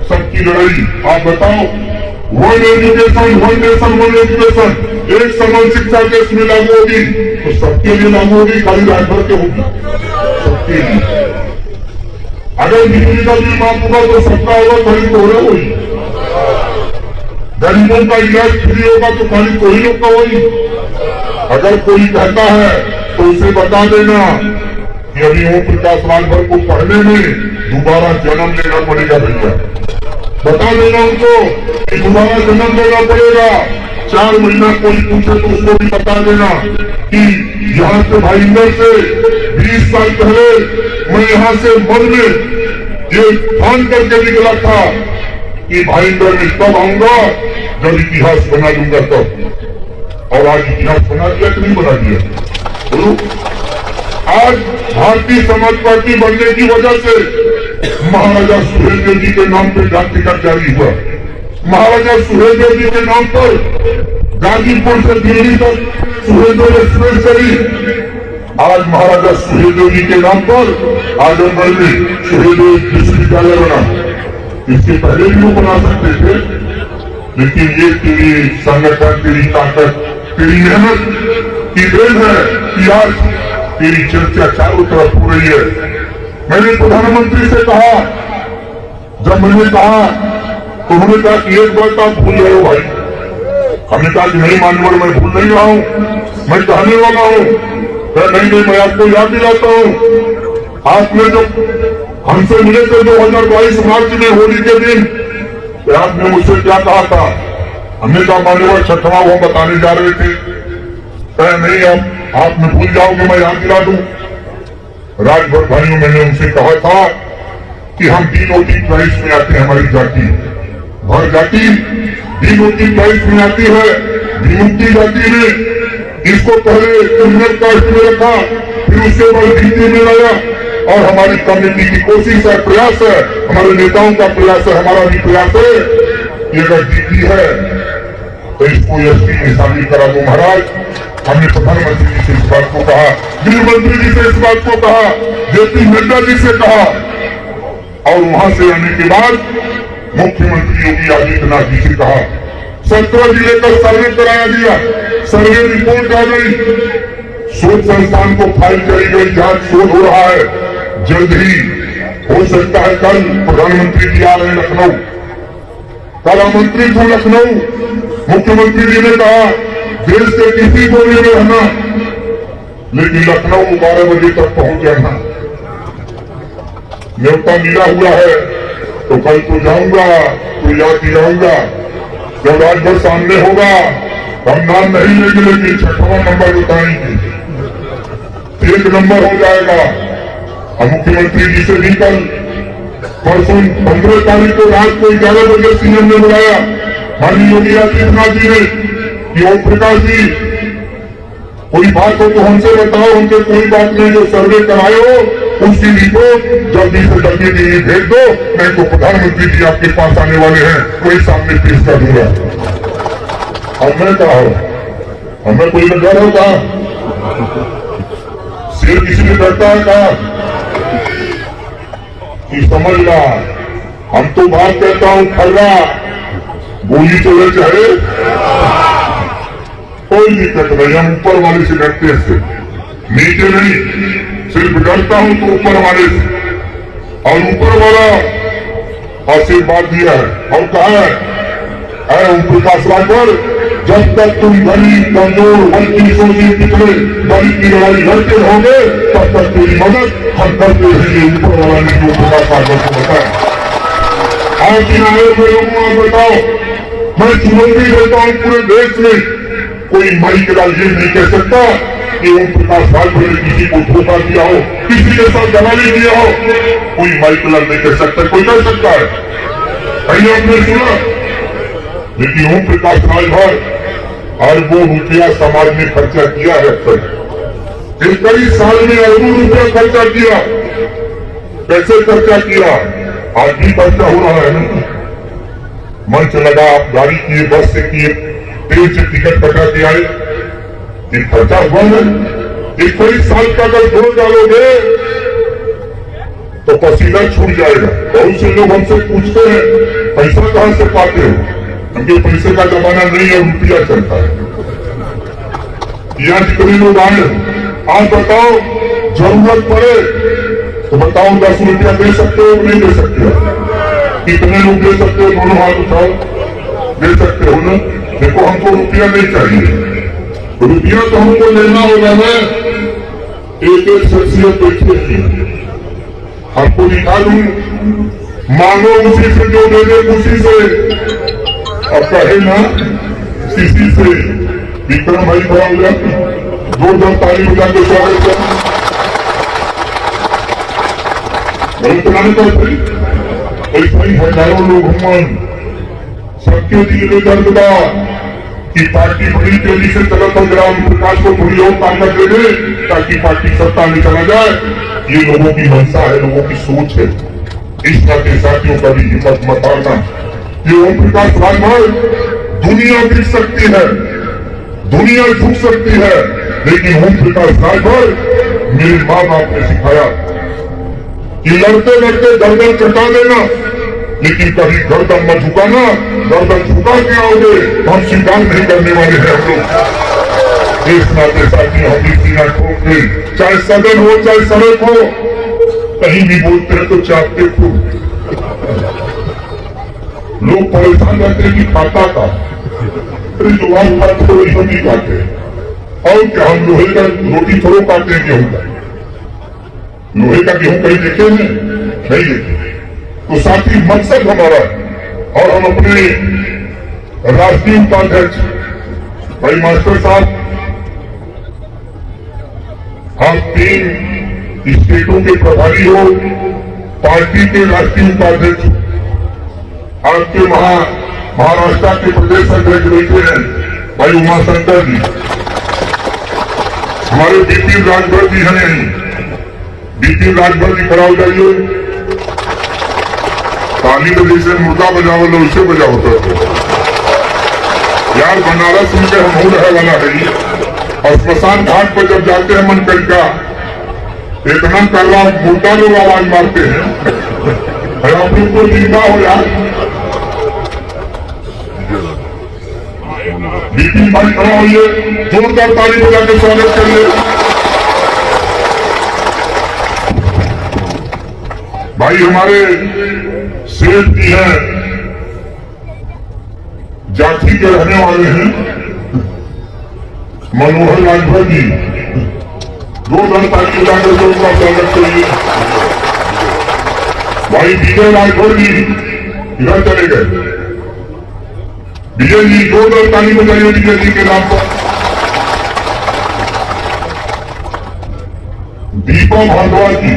सबकी लड़ाई। आप बताओ, one education, one nation, one education, एक समान शिक्षा देश में लागू होगी तो सबके लिए लागू होगी, खाली राजभर के होगी? सबके लिए। अगर बिजली का बिल माफ होगा तो सबका होगा, खाली तोड़े हुई। गरीबों का इलाज फ्री होगा तो खाली कोई लोग का होगी। अगर कोई कहता है तो उसे बता देना कि अभी ओम प्रकाश राजभर को पढ़ने में दोबारा जन्म लेना पड़ेगा भैया। बता देना उनको कि दोबारा जन्म लेना पड़ेगा। 4 महीना कोई पूछे तो उसको भी बता देना कि यहाँ से भाईंदर से 20 साल पहले मैं यहाँ से मन में ये ठान करके निकला था कि भाईंदर में तब आऊंगा जब इतिहास बना लूंगा तब। और आज इतिहास बना दिया कि नहीं बना दिया? बोलो। आज भारतीय समाज पार्टी बनने की वजह से महाराजा सुहेलदेव जी के नाम पर डाक टिकट जारी हुआ। महाराजा सुहेलदेव जी के नाम पर गाजीपुर से दिल्ली तक सुहेलदेव एक्सप्रेस चली। आज महाराजा सुहेलदेव जी के नाम पर आजमगढ़ में सुहेलदेव विश्वविद्यालय बना। इसके पहले भी वो बना सकते थे, लेकिन ये तेरी संगठन, तेरी ताकत, तेरी मेहनत की देन है कि आज तेरी चर्चा चारों तरफ हो रही है। मैंने प्रधानमंत्री से कहा, जब मैंने कहा तो उन्होंने कहा कि एक बात आप भूल रहे हो भाई। हमने कहा कि नहीं मानवर, मैं भूल नहीं रहा हूं, मैं कहने वाला हूं। नहीं, मैं आपको याद दिलाता हूं। आपने जब हमसे मिले थे 2022 मार्च में होली के दिन, तो आपने मुझसे क्या कहा था? हमने कहा मान्यवर छठवां वो बताने जा रहे थे। नहीं, आप में भूल जाओगे, मैं याद दिला दूं। राजभर भाइयों, मैंने उनसे कहा था कि हम डीओटी प्राइस में आते हैं। हमारी जाति भर जाति डीओटी प्राइस में आती है। विमुक्ति जाति में इसको पहले क्रिमिनल कास्ट में रखा, फिर उसके बाद गिनती में लाया। और हमारी कमेटी की कोशिश है, प्रयास है, हमारे नेताओं का प्रयास है, हमारा भी प्रयास है कि अगर जीती है तो इसको एसटी में शामिल करा दो महाराज। हमने प्रधानमंत्री जी से इस बात को कहा, गृह मंत्री जी से इस बात को कहा, जेपी नड्डा जी से कहा। और वहां से आने के बाद मुख्यमंत्री योगी आदित्यनाथ जी से कहा। 17 जिले का सर्वे कराया दिया, सर्वे रिपोर्ट आ गई, शोध संस्थान को फाइल करी गई, जांच शोध हो रहा है। जल्द ही हो सकता है कल प्रधानमंत्री जी आ रहे हैं लखनऊ, कल आमंत्रित हो लखनऊ। मुख्यमंत्री जी ने कहा देश के किसी कोने में रहना, लेकिन लखनऊ 12 बजे तक पहुंच जाना। न्योता मिला हुआ है तो कल तो जाऊंगा, तो याद दिलाऊंगा। जब राजभर सामने होगा हम नाम नहीं लेंगे, लेकिन छठवां नंबर बताएंगे, 1 नंबर हो जाएगा। और मुख्यमंत्री जी से भी कल परसों 15 तारीख को रात को 11 बजे सीएम ने बुलाया, माननीय योगी आदित्यनाथ जी ने, कि ओम प्रकाश जी कोई बात हो तो हमसे बताओ, हमसे कोई बात नहीं, जो सर्वे कराए हो उसकी रिपोर्ट जल्दी से जल्दी दिल्ली भेज दो, नहीं तो प्रधानमंत्री जी आपके पास आने वाले हैं, कोई सामने पेश कर दूंगा। अब मैं कहा हमें कोई डर होगा? शेर किसी ने डरता है कहा कि समझ ला, हम तो बात कहता हूं खर्रा, गोली चले चाहे कोई दिक्कत नहीं, हम ऊपर वाले से डरते हैं, नीचे नहीं। सिर्फ डरता हूं तो ऊपर वाले से, और ऊपर वाला आशीर्वाद दिया है और कहा है ओम प्रकाश राजभर, जब तक तुम गरीब कमजोर वंचित शोषित पिछड़े दलित की लड़ाई लड़ते रहोगे, तब तक तेरी मदद हम करते रहेंगे। ऊपर वाला ने जो प्रकाश राजभर को बताया। आज इन आए हुए लोगों को बताओ, मैं चुनौती देता हूं पूरे देश में, कोई माई के लाल ये नहीं कह सकता कि ओम प्रकाश राजभर ने किसी को धोखा दिया हो, किसी के साथ दलाली किया हो। कोई माई के लाल नहीं कह सकता, कोई कह सकता है? कहीं आपने सुना? लेकिन ओम प्रकाश राजभर अरबों रुपया समाज में खर्चा किया है। कई साल में अरबों रुपया खर्चा किया। कैसे खर्चा किया? आज भी खर्चा हो रहा है ना। मंच लगा, आप गाड़ी किए, बस से किए, ट्रेन से टिकट कटा के आए, ये खर्चा हुआ है। 21 साल का अगर जोड़ डालोगे तो पसीना छूट जाएगा। बहुत से लोग हमसे पूछते हैं पैसा कहां से पाते हो? हमके पैसे का जमाना नहीं है, रुपया चलता है। यहाँ जितने लोग आए, आप बताओ जरूरत पड़े तो बताओ 10 रुपया दे सकते हो नहीं दे सकते हो? कितने लोग दे सकते हो? दोनों हाथ उठाओ, दे सकते हो ना? देखो हमको रुपया नहीं चाहिए, रुपया तो हमको लेना होगा ना। एक शख्सियत देखिए, आपको दिखा दूं, मांगो उसी से जो दे दे उसी से। अब कहे ना किसी से, विक्रम भाई खड़ा हो जाए, जोरदार ताली बजा के स्वागत कर। ऐसा ही हजारों लोग घूमन सबके दिल में दर्द था कि पार्टी बड़ी तेजी से चलत हो जरा ओम प्रकाश को थोड़ी और ताकत दे दे ताकि पार्टी सत्ता में चला जाए। ये लोगों की मंशा है, लोगों की सोच है। इस नाते साथियों का भी हिम्मत मत हारना। ये ओम प्रकाश राजभर दुनिया गिर सकती है, दुनिया झुक सकती है, लेकिन ओम प्रकाश राजभर मेरे माँ बाप ने सिखाया कि लड़ते लड़ते गर्दन कटा देना, लेकिन कभी गर्दन मत झुकाना। गर्दन झुका के आओगे हम स्वीकार नहीं करने वाले हैं हम लोग। इस नाते साथी हम भी सीना ठोक के, चाहे सदन हो चाहे सड़क हो, कहीं भी बोलते हैं तो चाहते खूब। लोग परेशान रहते हैं कि खाता का जो आज खाते तो वही हम भी खाते हैं। और क्या हम लोहे का रोटी थोड़ा काटते हैं गेहूं का? लोहे का गेहूं कहीं देखे हैं? नहीं देखे। तो साथी मकसद हमारा है और हम अपने राष्ट्रीय उपाध्यक्ष भाई मास्टर साहब, आप 3 स्टेटों के प्रभारी हो, पार्टी के राष्ट्रीय उपाध्यक्ष, आपके महाराष्ट्र के प्रदेश अध्यक्ष बैठे हैं भाई उमाशंकर जी, हमारे बिपिन राजभर जी हैं यहीं। बिपिन राजभर जी खड़ा हो जाइए। ताली में जैसे मुर्दा बजाओ लो उसे बजाओ तो यार बनारस में हम हो रहे वाला है ये। और स्मशान घाट पर जब जाते हैं मन का इतना कर रहा मुर्दा लोग आवाज मारते हैं, आप लोग को जिंदा हो यार। बिपिन भाई खड़ा होइए, जोरदार ताली बजा के स्वागत करिए। भाई हमारे सेठ जी हैं, जाठी के रहने वाले हैं, मनोहर राजभर जी, जोरदार ताली बजाकर के उनका स्वागत करिए। भाई विजय राजभर जी इधर चले गए। विजय जी जोरदार ताली बजाइए विजय जी के नाम पर। दीपा भारद्वाज जी,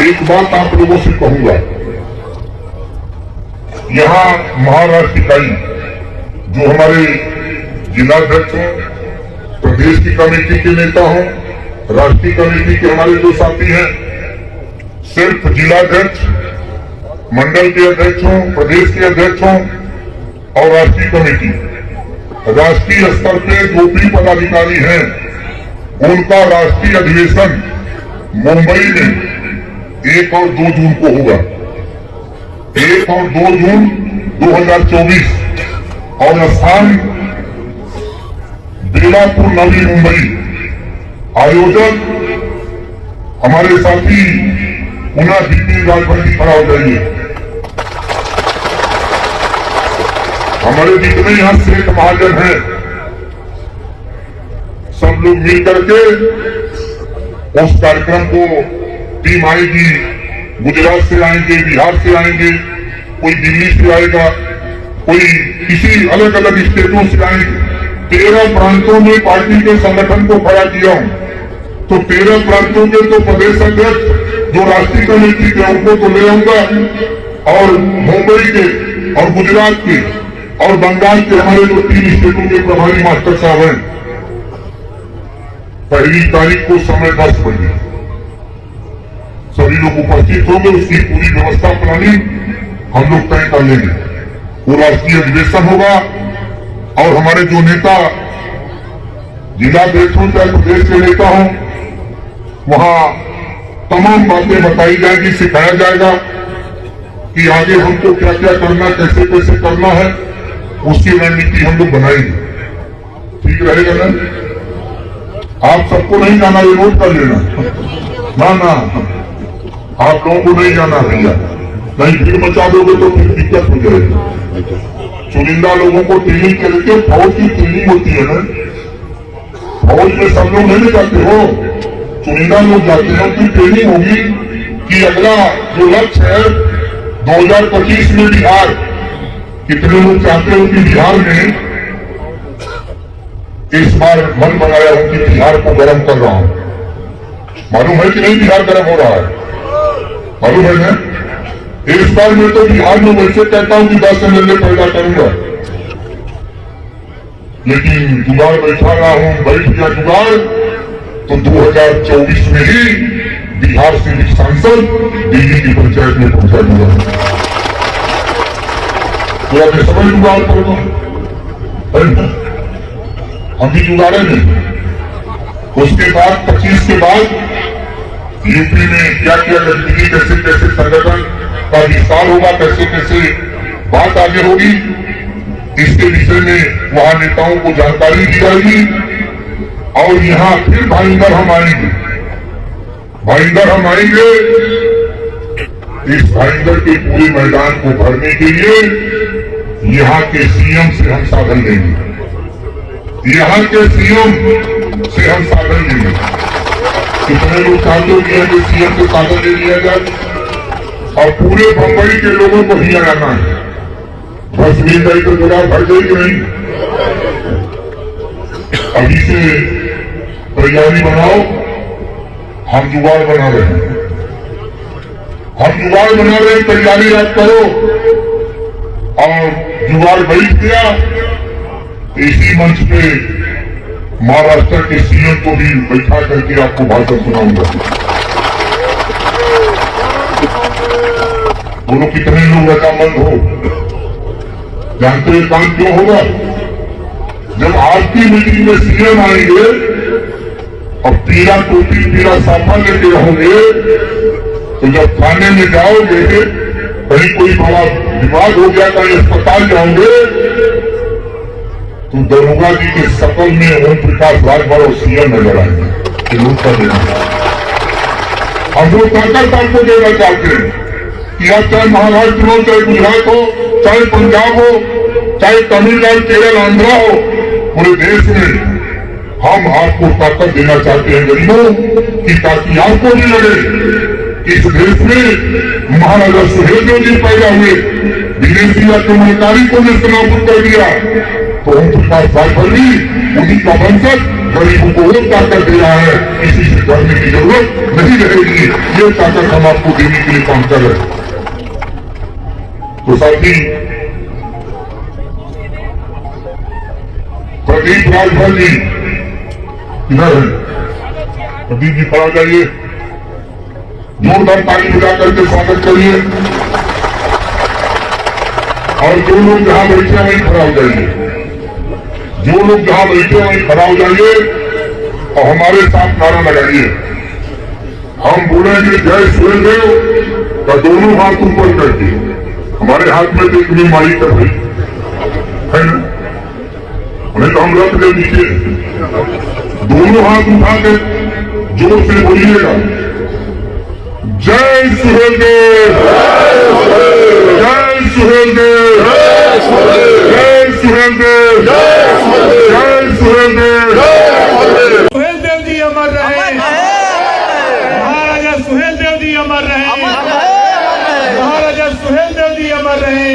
एक बात आप लोगों से कहूंगा, यहां महाराष्ट्र इकाई जो हमारे जिलाध्यक्ष हों, प्रदेश की कमेटी के नेता हों, राष्ट्रीय कमेटी के हमारे जो साथी हैं, सिर्फ जिलाध्यक्ष, मंडल के अध्यक्ष हों, प्रदेश के अध्यक्ष हों और राष्ट्रीय कमेटी, राष्ट्रीय स्तर पे जो भी पदाधिकारी हैं, उनका राष्ट्रीय अधिवेशन मुंबई में 1 और 2 जून को होगा। 1 और 2 जून 2024 और स्थान बेलापुर नवी मुंबई। आयोजक हमारे साथी पुनः बिपिन राजभर जी खड़ा हो जाइए। हमारे जितने यहां सेठ महाजन हैं, सब लोग मिल करके उस कार्यक्रम को, टीम आएगी, गुजरात से आएंगे, बिहार से आएंगे, कोई दिल्ली से आएगा, कोई किसी अलग अलग स्टेटों से आएंगे। 13 प्रांतों में पार्टी के संगठन को खड़ा किया हूं, तो 13 प्रांतों के तो प्रदेश अध्यक्ष जो राष्ट्रीय कमेटी के उनको तो ले आऊंगा, और मुंबई के और गुजरात के और बंगाल के हमारे जो 3 स्टेटों के प्रभारी मास्टर साहब हैं। 1 तारीख को समय 10 बजे सभी लोग उपस्थित होंगे। उसकी पूरी व्यवस्था प्लानिंग हम लोग तय कर लेंगे। वो राष्ट्रीय अधिवेशन होगा और हमारे जो नेता जिलाध्यक्ष हों चाहे प्रदेश के नेता हों, वहां तमाम बातें बताई जाएगी, सिखाया जाएगा कि आगे हमको क्या क्या करना, कैसे कैसे करना है, उसकी रणनीति हम लोग बनाएंगे। ठीक रहेगा ना? आप सबको नहीं जाना, ये नोट कर लेना। ना आप लोगों को नहीं जाना भैया, नहीं भीड़ मचा दोगे तो फिर दिक्कत हो जाएगी। चुनिंदा लोगों को ट्रेनिंग के लिए फौज की ट्रेनिंग होती है ना, फौज में सब लोग नहीं जाते हो, चुनिंदा लोग जाते हैं। उनकी ट्रेनिंग होगी कि अगला जो लक्ष्य है 2025 में बिहार, कितने लोग चाहते हो कि बिहार में इस बार मन बनाया हूं कि बिहार को गर्म कर रहा हूं। मालूम है कि नहीं बिहार गर्म हो रहा है? मालूम है ना? इस बार मैं तो बिहार में वैसे कहता हूं कि 10 MLA पैदा करूंगा, लेकिन जुगाड़ बैठा रहा हूं, बैठ गया जुगाड़, तो 2024 में ही बिहार से भी सांसद दिल्ली की पंचायत में पहुंचा दूंगा। तो आपने समझ जुगाड़ करूंगा, हम भी जुगाड़े नहीं। उसके बाद 25 के बाद यूपी में क्या क्या गतिविधि, कैसे कैसे संगठन का विस्तार होगा, कैसे कैसे बात आगे होगी, इसके विषय में वहां नेताओं को जानकारी दी जाएगी। और यहां फिर भाईंदर हम आएंगे, भाईंदर हम आएंगे। इस भाईंदर के पूरे मैदान को भरने के लिए यहां के सीएम से हम साधन लेंगे, यहां के सीएम से हम साधन लेंगे। कितने लोग चाहते हो कि सीएम से साधन ले लिया जाए और पूरे बंबई के लोगों को ही आना है, बस मिल जाए तो जुगाड़ भर जाएगी नहीं। अभी से तैयारी बनाओ, हम जुगाड़ बना रहे हैं, हम जुगाड़ बना रहे हैं, तैयारी आप करो। और जुगाड़ बैठ गया, इसी मंच पे महाराष्ट्र के सीएम को भी बैठा करके आपको भाषण सुनाऊंगा। दोनों कितने लोग रजामंद हो, जानते हैं काम क्यों होगा? जब आपकी मीटिंग में सीएम आएंगे और पीला टोपी पीला साफा लेके रहोगे, तो जब थाने में जाओगे, कहीं कोई बड़ा विवाद हो गया, कहीं अस्पताल जाओगे, तो दरोगा जी के शकल में ओम प्रकाश राजभर और सीएम नजर आएंगे। का देना हम लोग ताकत आपको देना चाहते हैं कि आप चाहे महाराष्ट्र हो, चाहे गुजरात हो, चाहे पंजाब हो, चाहे तमिलनाडु, केरल, आंध्रा हो, पूरे देश में हम आपको ताकत देना चाहते हैं गरीबों की, ताकि आपको भी लगे इस देश में महाराजा सुहेलदेव जी पैदा हुए, विदेशी आक्रमणकारी को नेस्तनाबूद कर दिया, तो ओम प्रकाश राजभर भी उन्हीं का वंशज गरीबों को और ताकत दे रहा है। किसी से डरने की जरूरत नहीं रहेगी, ये ताकत हम आपको देने के लिए काम कर रहे हैं। तो साथी, प्रदीप राजभर जी किधर है? प्रदीप जी खड़ा जाइए, जोरदार ताली बजा करके स्वागत करिए। और जो लोग जहां बैठे वहीं खड़ा हो जाइए, जो लोग जहां बैठे वहीं खड़ा हो जाइए और हमारे साथ नारा लगाइए। हम बोलेंगे जय सुहेलदेव का दोनों हाथ ऊपर करके, हमारे हाथ में तो इतनी माई कर रही है ना, उन्हें तो हम रख दे नीचे। दोनों हाथ उठा के जोर से बोलिएगा, जय सुहेलदेव, जय सुहेलदेव, जय सुहेलदेव, जय सुहेलदेव। सुहेलदेव जी अमर रहे, महाराजा सुहेलदेव जी अमर रहे, महाराजा सुहेलदेव जी अमर रहे।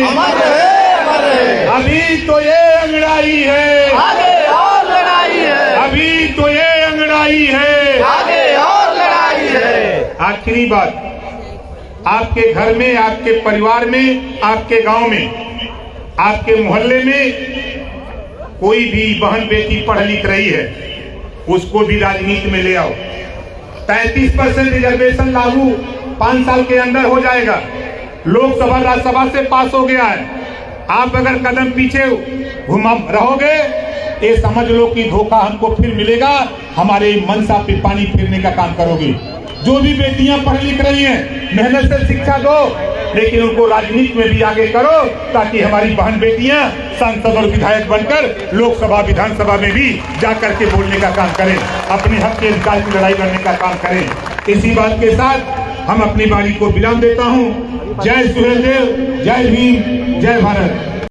अभी तो ये अंगड़ाई है, आगे और लड़ाई है, अभी तो ये अंगड़ाई है, आगे और लड़ाई है। आखिरी बात, आपके घर में, आपके परिवार में, आपके गांव में, आपके मोहल्ले में कोई भी बहन बेटी पढ़ लिख रही है, उसको भी राजनीति में ले आओ। 33% रिजर्वेशन लागू 5 साल के अंदर हो जाएगा। लोकसभा राज्यसभा से पास हो गया है। आप अगर कदम पीछे घुमा रहोगे, ये समझ लो कि धोखा हमको फिर मिलेगा, हमारे मनसा पे पानी फेरने का काम करोगे। जो भी बेटियां पढ़ लिख रही हैं, मेहनत से शिक्षा दो, लेकिन उनको राजनीति में भी आगे करो, ताकि हमारी बहन बेटियां सांसद और विधायक बनकर लोकसभा विधानसभा में भी जाकर के बोलने का काम करें, अपने हक के अधिकार की लड़ाई करने का काम करें। इसी बात के साथ हम अपनी बारी को विराम देता हूं। जय सुहेलदेव, जय भीम, जय भारत।